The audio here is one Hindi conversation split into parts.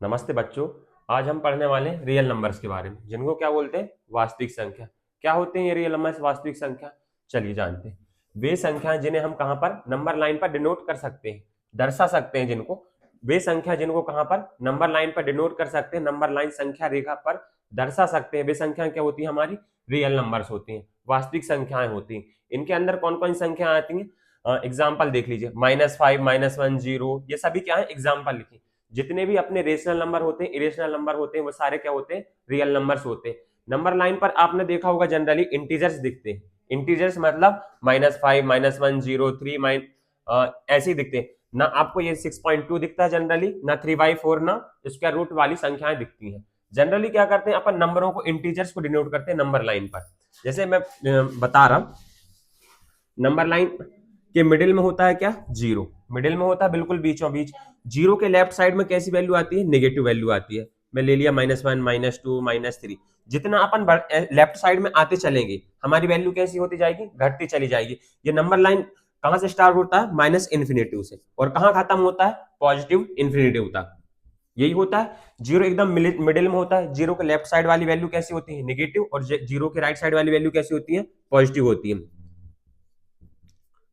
नमस्ते बच्चों। आज हम पढ़ने वाले हैं रियल नंबर्स के बारे में, जिनको क्या बोलते हैं, वास्तविक संख्या। क्या होते हैं ये रियल नंबर्स, वास्तविक संख्या? चलिए जानते हैं। वे संख्याएं जिन्हें हम कहां पर नंबर लाइन पर डिनोट कर सकते हैं, दर्शा सकते हैं, जिनको वे संख्या जिनको कहां पर नंबर लाइन पर डिनोट कर सकते हैं, नंबर लाइन संख्या रेखा पर दर्शा सकते हैं, वे संख्याएं क्या होती है, हमारी रियल नंबर्स होती हैं, वास्तविक संख्याएं होती हैं। इनके अंदर कौन कौन संख्या आती हैं? एग्जाम्पल देख लीजिए, -5, -1, 0, ये सभी क्या है, एग्जाम्पल लिखिए। जितने भी अपने रेशनल नंबर होते हैं, इरेशनल नंबर होते हैं, वो सारे क्या होते हैं, रियल नंबर्स होते हैं। नंबर लाइन पर आपने देखा होगा जनरली इंटीजर्स दिखते हैं। इंटीजर्स मतलब -5, -1, 0, 3 ऐसे ही दिखते हैं ना। आपको ये 6.2 दिखता है जनरली, ना 3/4, ना स्क्वायर रूट वाली संख्याएं दिखती हैं। जनरली क्या करते हैं अपन, नंबरों को, इंटीजर्स को डिनोट करते हैं नंबर लाइन पर। जैसे मैं बता रहा हूं, नंबर लाइन के मिडिल में होता है क्या, जीरो। मिडिल में होता है बिल्कुल बीचों बीच। जीरो के लेफ्ट साइड में कैसी वैल्यू आती है, नेगेटिव वैल्यू आती है। मैं ले लिया -1, -2, -3। जितना अपन लेफ्ट साइड में आते चलेंगे, हमारी वैल्यू कैसी होती जाएगी, घटती चली जाएगी। ये नंबर लाइन कहां से स्टार्ट होता है, -इन्फिनिटिव से, और कहां खत्म होता है, पॉजिटिव इन्फिनिटिव तक। यही होता है। जीरो एकदम मिडिल में होता है। जीरो के लेफ्ट साइड वाली वैल्यू कैसी होती है, नेगेटिव, और जीरो के राइट साइड वाली वैल्यू कैसी होती है, पॉजिटिव होती है।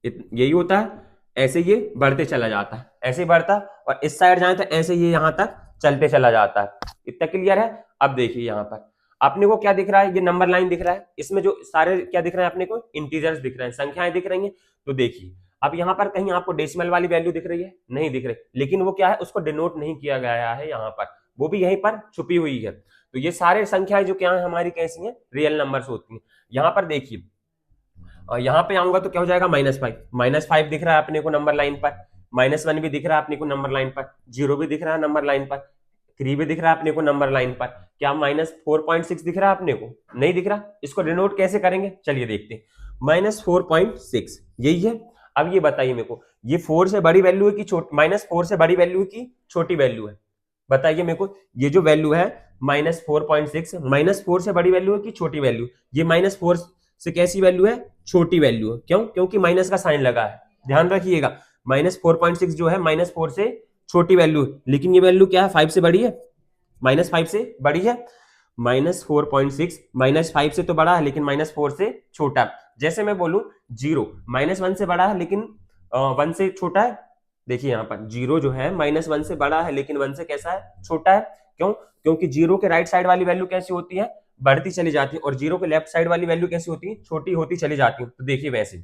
यही होता है। ऐसे ये बढ़ते चला जाता है, ऐसे बढ़ता, और इस साइड जाए तो ऐसे ये यहां तक चलते चला जाता है। इतना क्लियर है? अब देखिए यहां पर अपने को क्या दिख रहा है, ये नंबर लाइन दिख रहा है, इसमें जो सारे क्या दिख रहे हैं अपने को, इंटीजर्स दिख रहे हैं, संख्याएं दिख रही हैं। तो देखिए अब यहां पर कहीं आपको डेसिमल वाली वैल्यू दिख रही है, नहीं दिख रही, लेकिन वो क्या है, उसको डिनोट नहीं किया गया है यहाँ पर, वो भी यहीं पर छुपी हुई है। तो ये सारे संख्याएं जो क्या है हमारी, कैसी हैं, रियल नंबर्स होती हैं। यहाँ पर देखिए, और यहां पे आऊंगा तो क्या हो जाएगा, -5 दिख रहा है अपने को नंबर लाइन पर, -1 भी दिख रहा है अपने को नंबर लाइन पर, 0 भी दिख रहा है नंबर लाइन पर, 3 भी दिख रहा है अपने को नंबर लाइन पर। क्या -4.6 दिख रहा है अपने को? नहीं दिख रहा। इसको डिनोट कैसे करेंगे, चलिए देखते हैं। -4.6 यही है। अब ये बताइए मेरे को, ये 4 से बड़ी वैल्यू है कि छोटी, -4 से बड़ी वैल्यू है कि छोटी वैल्यू है? बताइए मेरे को, ये जो वैल्यू है -4.6, -4 से बड़ी वैल्यू है कि छोटी वैल्यू? ये -4 से कैसी वैल्यू है, छोटी वैल्यू है। क्यों? क्योंकि माइनस का साइन लगा है। ध्यान रखिएगा, -4.6 जो है -4 से छोटी वैल्यू है, लेकिन ये वैल्यू क्या है, 5 से बड़ी है, -5 से बड़ी है। -4.6 -5 से तो बड़ा है, लेकिन -4 से छोटा है। जैसे मैं बोलूं 0 -1 से बड़ा है, लेकिन 1 से छोटा है। देखिए यहाँ पर जीरो जो है -1 से बड़ा है, लेकिन 1 से कैसा है, छोटा है। क्यों? क्योंकि जीरो के राइट साइड वाली वैल्यू कैसी होती है, बढ़ती चली जाती है, और जीरो के लेफ्ट साइड वाली वैल्यू कैसी होती है, छोटी होती चली जाती है। तो देखिए वैसे,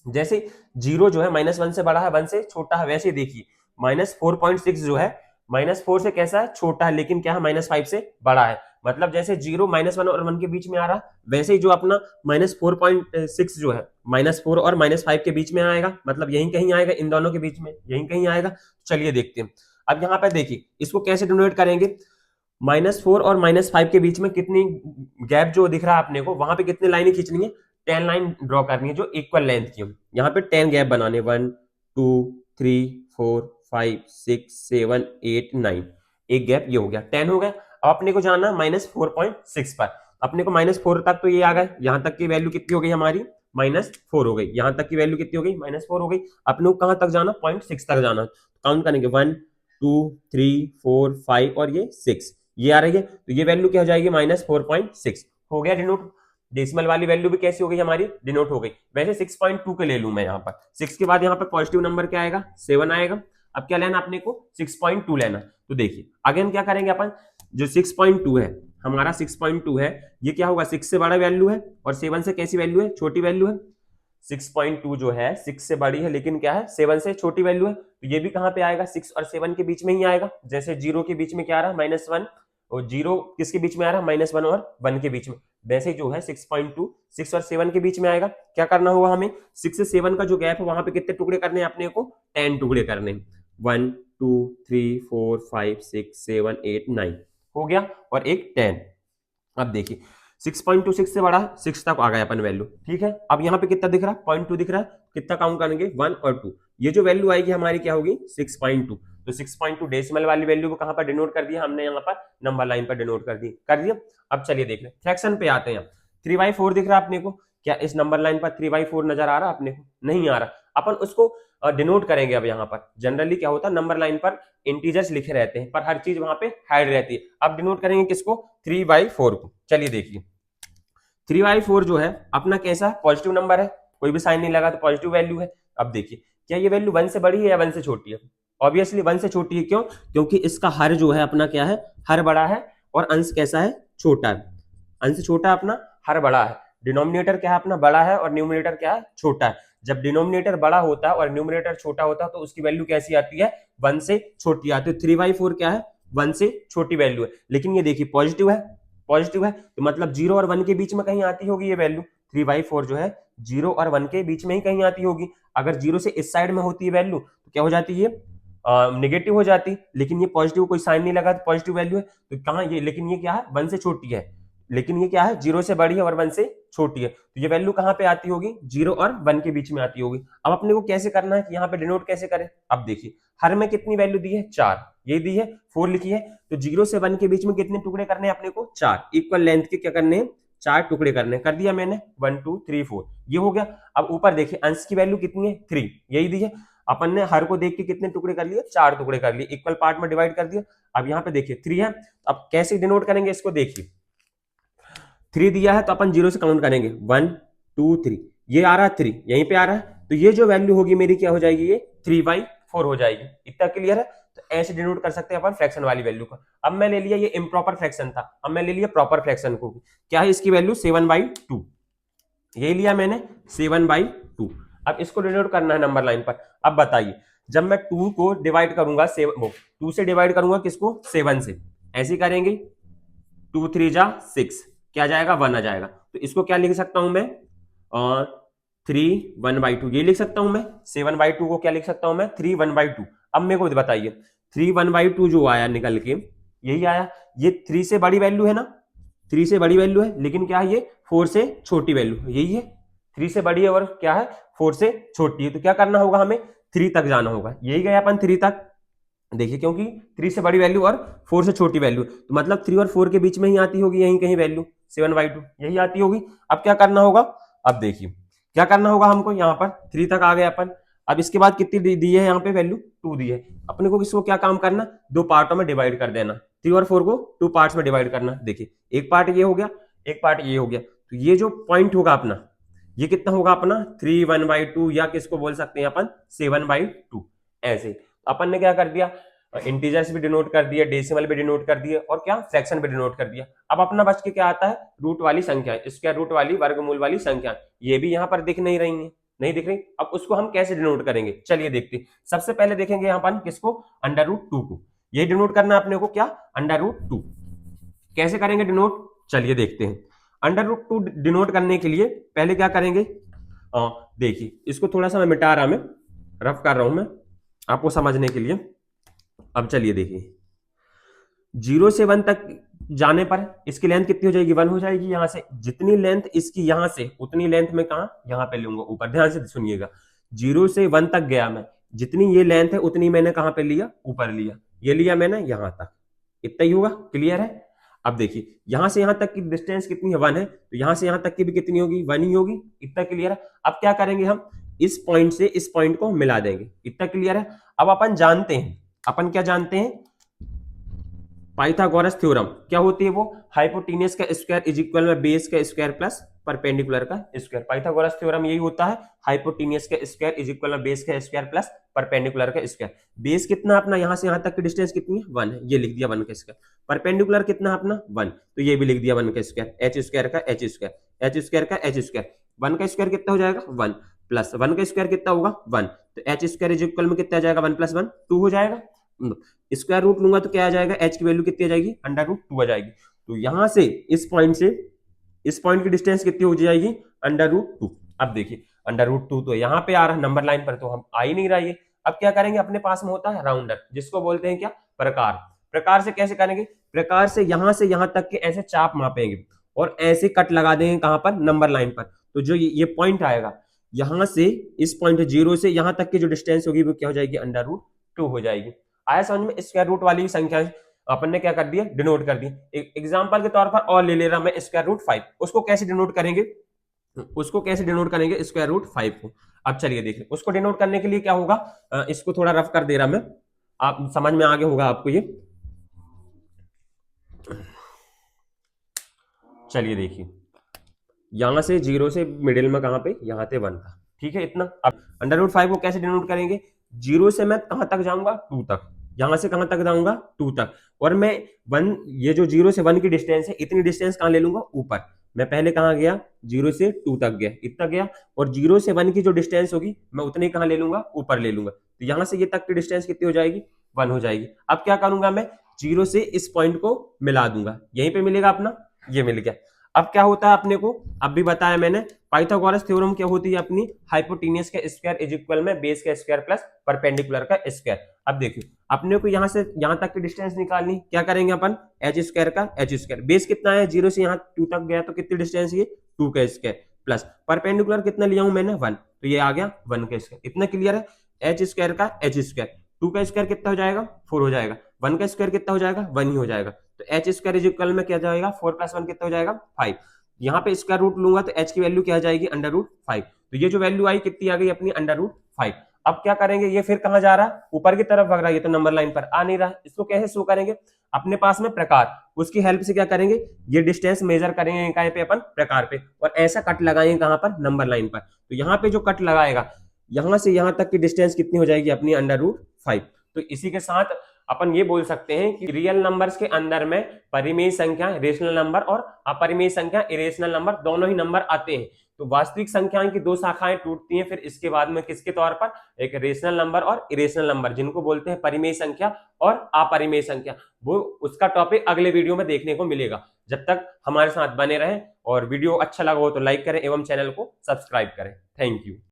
जैसे जीरो जो है -1 से बड़ा है, 1 से छोटा है, वैसे देखिए -4.6 जो है -4 से कैसा है, छोटा है, लेकिन क्या है, -5 से बड़ा है। मतलब जैसे जीरो -1 और 1 के बीच में आ रहा, वैसे ही जो अपना -4.6 जो है -4 और -5 के बीच में आएगा, मतलब यहीं कहीं आएगा, इन दोनों के बीच में यहीं कहीं आएगा। चलिए देखते हैं। अब यहाँ पर देखिए इसको कैसे डिनोट करेंगे। -4 और -5 के बीच में कितनी गैप जो दिख रहा है अपने को, वहां पे कितनी लाइनें खींचनी है, 10 लाइन ड्रॉ करनी है जो इक्वल लेंथ की हो। यहाँ पे 10 गैप बनाने, 1 2 3 4 5 6 7 8 9, एक गैप ये हो गया, 10 हो गया। अब अपने को जाना -4.6 पर, अपने को -4 तक तो ये आ गए, यहाँ तक की वैल्यू कितनी हो गई हमारी, -4 हो गई। यहाँ तक की वैल्यू कितनी हो गई, -4 हो गई। अपने को कहाँ तक जाना, 0.6 तक जाना। काउंट करेंगे 1 2 3 4 5 और ये 6, ये आ रही है। तो ये वैल्यू क्या हो जाएगी, -4.6 हो गया डिनोट। डेसिमल वाली वैल्यू भी कैसी हो गई हमारी, डिनोट हो गई। वैसे 6.2 के ले लूं मैं, यहाँ पर 6 के बाद यहाँ पर पॉजिटिव नंबर क्या आएगा, 7 आएगा। अब क्या लेना अपने को, 6.2 लेना। तो देखिए अगेन क्या करेंगे अपन, जो 6.2 है हमारा, 6.2 है, ये क्या होगा, 6 से बड़ा वैल्यू है, और 7 से कैसी वैल्यू है, छोटी वैल्यू है। 6.2 जो है 6 से बड़ी है, लेकिन क्या है, 7 से छोटी वैल्यू है। तो ये भी कहां पे आएगा, 6 और 7 के बीच में ही आएगा। जैसे जीरो के बीच में क्या आ रहा है, -1, और जीरो किसके बीच में आ रहा है, -1 और 1 के बीच में। वैसे जो है 6.2 6 और 7 के बीच में आएगा। क्या करना होगा हमें, 6 से 7 का जो गैप है वहां पे कितने टुकड़े करने हैं अपने को, 10 टुकड़े करने। 1 2 3 4 5 6 7 8 9 हो गया, और एक 10। अब देखिए 6.26 से बड़ा 6 तक आ गया अपन वैल्यू, ठीक है। अब यहाँ पे कितना दिख रहा है, 0.2 दिख रहा है। कितना काउंट करेंगे, 1 और 2। ये जो वैल्यू आएगी हमारी क्या होगी, 6.2। तो 6.2 डेसिमल वाली वैल्यू को कहां पर डिनोट कर दिया हमने, यहाँ पर नंबर लाइन पर डिनोट कर दिया। अब चलिए देख लें, फ्रैक्शन पे आते हैं। 3/4 दिख रहा है अपने को, क्या इस नंबर लाइन पर 3/4 नजर आ रहा है अपने को, नहीं आ रहा। अपन उसको डिनोट करेंगे। अब यहाँ पर जनरली क्या होता है, नंबर लाइन पर इंटीजर्स लिखे रहते हैं पर हर चीज वहां पे हाइड रहती है। अब डिनोट करेंगे किसको, 3/4 को। चलिए देखिए 3/4 जो है अपना कैसा पॉजिटिव नंबर है, कोई भी साइन नहीं लगा तो पॉजिटिव वैल्यू है। अब देखिए क्या ये वैल्यू 1 से बड़ी है या 1 से छोटी है, ऑब्वियसली 1 से छोटी है। क्यों, क्योंकि इसका हर जो है अपना क्या है, हर बड़ा है और अंश कैसा है, छोटा है। अंश छोटा अपना, हर बड़ा है। डिनोमिनेटर क्या है अपना, बड़ा है और न्यूमरेटर क्या है, छोटा है। जब डिनोमिनेटर बड़ा होता है और न्यूमरेटर छोटा होता है तो उसकी वैल्यू कैसी आती है, 1 से छोटी आती है। 3/4 क्या है, 1 से छोटी वैल्यू है। लेकिन ये देखिए पॉजिटिव है, पॉजिटिव है तो मतलब 0 और 1 के बीच में कहीं आती होगी ये वैल्यू। 3/4 जो है 0 और 1 के बीच में ही कहीं आती होगी। अगर 0 से इस साइड में होती है वैल्यू तो क्या हो जाती है, नेगेटिव हो जाती। लेकिन ये पॉजिटिव, कोई साइन नहीं लगा तो पॉजिटिव वैल्यू है तो कहाँ ये, लेकिन ये क्या है 1 से छोटी है। लेकिन ये क्या है, 0 से बड़ी है और 1 से छोटी है तो ये वैल्यू कहाँ पे आती होगी, 0 और 1 के बीच में आती होगी। अब अपने को कैसे करना है कि यहाँ पे डिनोट कैसे करें। अब देखिए हर में कितनी वैल्यू दी है, 4, ये दी है 4 लिखी है तो 0 से 1 के बीच में कितने टुकड़े करने हैं अपने को, 4। इक्वल लेंथ के क्या करने हैं, 4 टुकड़े करने, कर दिया मैंने 1 2 3 4, ये हो गया। अब ऊपर देखिए अंश की वैल्यू कितनी है, 3, यही दी है। अपन ने हर को देख के कितने टुकड़े कर लिए, 4 टुकड़े कर लिए, इक्वल पार्ट में डिवाइड कर दिया। अब यहाँ पे देखिए 3 है, अब कैसे डिनोट करेंगे इसको, देखिए 3 दिया है तो अपन 0 से काउंट करेंगे 1 2 3, ये आ रहा है 3, यहीं पे आ रहा है तो ये जो वैल्यू होगी मेरी क्या हो जाएगी, ये 3/4 हो जाएगी। इतना क्लियर है। तो ऐसे डिनोट कर सकते हैं अपन फ्रैक्शन वाली वैल्यू को। अब मैं ले लिया, ये इम्प्रॉपर फ्रैक्शन था, अब मैं ले लिया प्रॉपर फ्रैक्शन को। क्या है इसकी वैल्यू, 7/2, यही लिया मैंने 7/2। अब इसको डिनोट करना है नंबर लाइन पर। अब बताइए जब मैं 2 को डिवाइड करूंगा 2 से डिवाइड करूंगा किसको, 7 से, ऐसे करेंगे 2 3 जा 6, क्या आ जाएगा, 1 आ जाएगा। तो इसको क्या लिख सकता हूं मैं, 3 1/2 ये लिख सकता हूं मैं। 7/2 को क्या लिख सकता हूं मैं, 3 1/2। अब मेरे को बताइए 3 1/2 जो आया निकल के, यही आया। ये 3 से बड़ी वैल्यू है ना, 3 से बड़ी वैल्यू है, लेकिन क्या है ये 4 से छोटी वैल्यू है, यही है। 3 से बड़ी है और क्या है 4 से छोटी है, तो क्या करना होगा हमें, 3 तक जाना होगा। यही गया अपन 3 तक, देखिए क्योंकि 3 से बड़ी वैल्यू और 4 से छोटी वैल्यू तो मतलब 3 और 4 के बीच में ही आती होगी यहीं कहीं वैल्यू, 7/2 यही आती होगी। अब क्या करना होगा, अब देखिए क्या करना होगा हमको, यहाँ पर 3 तक आ गए अपन। अब इसके बाद कितनी दी है यहाँ पे वैल्यू, 2 दी है। अपने को इसको क्या काम करना, 2 पार्टों में डिवाइड कर देना। 3 और 4 को 2 पार्ट्स में डिवाइड करना। देखिए एक पार्ट ये हो गया, एक पार्ट ये हो गया, तो ये जो पॉइंट होगा अपना, ये कितना होगा अपना 3 1/2, या किसको बोल सकते हैं अपन 7/2। ऐसे अपन ने क्या कर दिया, इंटीजर्स भी डिनोट कर दिया, डेसिमल भी डिनोट कर दिया और क्या फ्रैक्शन भी डिनोट कर दिया। अब अपना बच के क्या आता है, रूट वाली संख्या, स्क्वायर रूट वाली, वर्गमूल वाली संख्या, ये भी यहाँ पर दिख नहीं रही है, नहीं दिख रही। अब उसको हम कैसे डिनोट करेंगे, चलिए देखते। सबसे पहले देखेंगे यहाँ पर किसको, √2 को। ये डिनोट करना अपने को क्या, √2। कैसे करेंगे डिनोट, चलिए देखते हैं। √2 डिनोट करने के लिए पहले क्या करेंगे, देखिए इसको थोड़ा सा मैं मिटा रहा, मैं रफ कर रहा हूं मैं आपको समझने के लिए। अब चलिए देखिए 0 से 1 तक जाने पर इसकी लेंथ कितनी हो जाएगी, 1 हो जाएगी। यहां से जितनी लेंथ इसकी यहां से, उतनी लेंथ में कहा, यहां पे लूंगा ऊपर, ध्यान से सुनिएगा। 0 से 1 तक गया मैं, जितनी ये लेंथ है उतनी मैंने कहां पे लिया, ऊपर लिया, ये लिया मैंने यहां तक, इतना ही होगा। क्लियर है। अब देखिए यहां से यहां तक की डिस्टेंस कितनी है, 1 है, तो यहां से यहां तक की भी कितनी होगी, 1 ही होगी। इतना क्लियर है। अब क्या करेंगे हम, इस पॉइंट से इस पॉइंट को मिला देंगे। इतना क्लियर है। अब अपन जानते हैं, अपन क्या जानते हैं, पाइथागोरस थ्योरम क्या होती है वो, हाइपोटेन्यूस का स्क्वायर इज इक्वल में बेस का स्क्वायर प्लस परपेंडिकुलर का स्क्वायर। पाइथागोरस थ्योरम यही होता है, हाइपोटेन्यूस का स्क्वायर इज इक्वल में बेस का स्क्वायर प्लस परपेंडिकुलर का स्क्वायर। बेस कितना अपना, यहां से यहां तक की डिस्टेंस कितनी है, 1 है, ये लिख दिया 1 का स्क्वायर। परपेंडिकुलर कितना अपना 1, तो ये भी लिख दिया 1 का स्क्वायर। एच स्क्वायर का एच स्क्वायर, एच स्क्वायर का एच स्क्वायर, 1 का स्क्वायर कितना हो जाएगा 1, प्लस 1 का स्क्वायर कितना होगा 1, तो एच स्क्वायर इज इक्वल में कितना आ जाएगा 1 + 1 2 हो जाएगा। स्क्वायर रूट लूंगा तो क्या आ जाएगा, एच की वैल्यू कितनी आ जाएगी, √2 आ जाएगी। तो यहां से इस पॉइंट की डिस्टेंस कितनी हो जाएगी, √2। अब देखिए √2 तो यहाँ पे आ रहा है नंबर लाइन पर, तो हम आ ही नहीं रहा है। अब क्या करेंगे, अपने पास में होता है राउंडर, जिसको बोलते हैं क्या, प्रकार। प्रकार से कैसे करेंगे, प्रकार से यहां तक के ऐसे चाप मापेंगे और ऐसे कट लगा देंगे कहां पर, नंबर लाइन पर। तो जो ये पॉइंट आएगा, यहां से इस पॉइंट 0 से यहां तक की जो डिस्टेंस होगी वो क्या हो जाएगी, √2 हो जाएगी। आया समझ में। स्क्वायर रूट वाली संख्या अपन ने क्या कर दिया, डिनोट कर दी। एग्जांपल के तौर पर और ले ले रहा मैं, स्क्वायर रूट 5, उसको कैसे डिनोट करेंगे, उसको कैसे डिनोट करेंगे, स्क्वायर रूट 5 को। अब चलिए देखिए उसको डिनोट करने के लिए क्या होगा, इसको थोड़ा रफ कर दे रहा मैं, आप समझ में आगे होगा आपको ये। चलिए देखिए यहां से 0 से मिडिल में कहां पे, यहां पे 1 था, ठीक है इतना। अब अंडर रूट 5 को कैसे डिनोट करेंगे, 0 से मैं कहां तक जाऊंगा, 2 तक, यहां से कहां तक जाऊंगा, 2 तक, और मैं 1, ये जो 0 से 1 की डिस्टेंस है इतनी डिस्टेंस कहां ले लूंगा, ऊपर। मैं पहले कहां गया, 0 से 2 तक गया, इतना गया, और 0 से 1 की जो डिस्टेंस होगी मैं उतनी कहां ले लूंगा, ऊपर ले लूंगा। तो यहां से ये तक की डिस्टेंस कितनी हो जाएगी, 1 हो जाएगी। अब क्या करूंगा मैं, 0 से इस पॉइंट को मिला दूंगा, यहीं पे मिलेगा अपना, ये मिल गया। अब क्या होता है अपने को, अब भी बताया मैंने, पाइथागोरस थ्योरम क्या होती है अपनी, हाइपोटेन्यूस का स्क्वायर इज इक्वल में बेस का स्क्वायर प्लस परपेंडिकुलर का स्क्वायर। अब देखिए अपने को यहां से यहां तक की डिस्टेंस निकालनी, क्या करेंगे अपन, एच स्क्वायर का एच स्क्वायर, बेस कितना है 0 से यहाँ 2 तक गया तो कितनी डिस्टेंस ये 2 का स्क्वायर प्लस परपेंडिकुलर कितना लिया हूं मैंने 1, तो ये आ गया 1 का स्क्वायर। इतना क्लियर है, एच स्क्वायर का एच स्क्वायर, 2 का स्क्वायर कितना हो जाएगा 4 हो जाएगा, 1 का स्क्वायर कितना हो जाएगा 1 ही हो जाएगा, तो एच स्क्वायर इज इक्वल में क्या जाएगा 4 प्लस 1 कितना हो जाएगा 5। यहाँ पे स्क्वायर रूट लूंगा तो h की वैल्यू क्या आ जाएगी अंडर रूट 5, तो ये जो वैल्यू आई कितनी आ गई अपनी अंडर रूट 5। अब क्या करेंगे, ये फिर कहां जा रहा है, ऊपर की तरफ भाग रहा है, ये तो नंबर लाइन पर आ नहीं रहा, इसको कैसे शो करेंगे, अपने पास में प्रकार, उसकी हेल्प से क्या करेंगे, ये डिस्टेंस मेजर करेंगे कहीं पे अपन प्रकार पे, और ऐसा कट लगाएंगे कहां पर, नंबर लाइन पर। तो यहाँ पे जो कट लगाएगा यहां से यहां तक की डिस्टेंस कितनी हो जाएगी अपनी अंडर रूट 5। तो इसी के साथ अपन ये बोल सकते हैं कि रियल नंबर्स के अंदर में परिमेय संख्या रेशनल नंबर और अपरिमेय संख्या इरेशनल नंबर दोनों ही नंबर आते हैं। तो वास्तविक संख्याओं की 2 शाखाएं टूटती हैं फिर इसके बाद में किसके तौर पर, एक रेशनल नंबर और इरेशनल नंबर, जिनको बोलते हैं परिमेय संख्या और अपरिमेय संख्या। वो उसका टॉपिक अगले वीडियो में देखने को मिलेगा। जब तक हमारे साथ बने रहें, और वीडियो अच्छा लगा हो तो लाइक करें एवं चैनल को सब्सक्राइब करें। Thank you.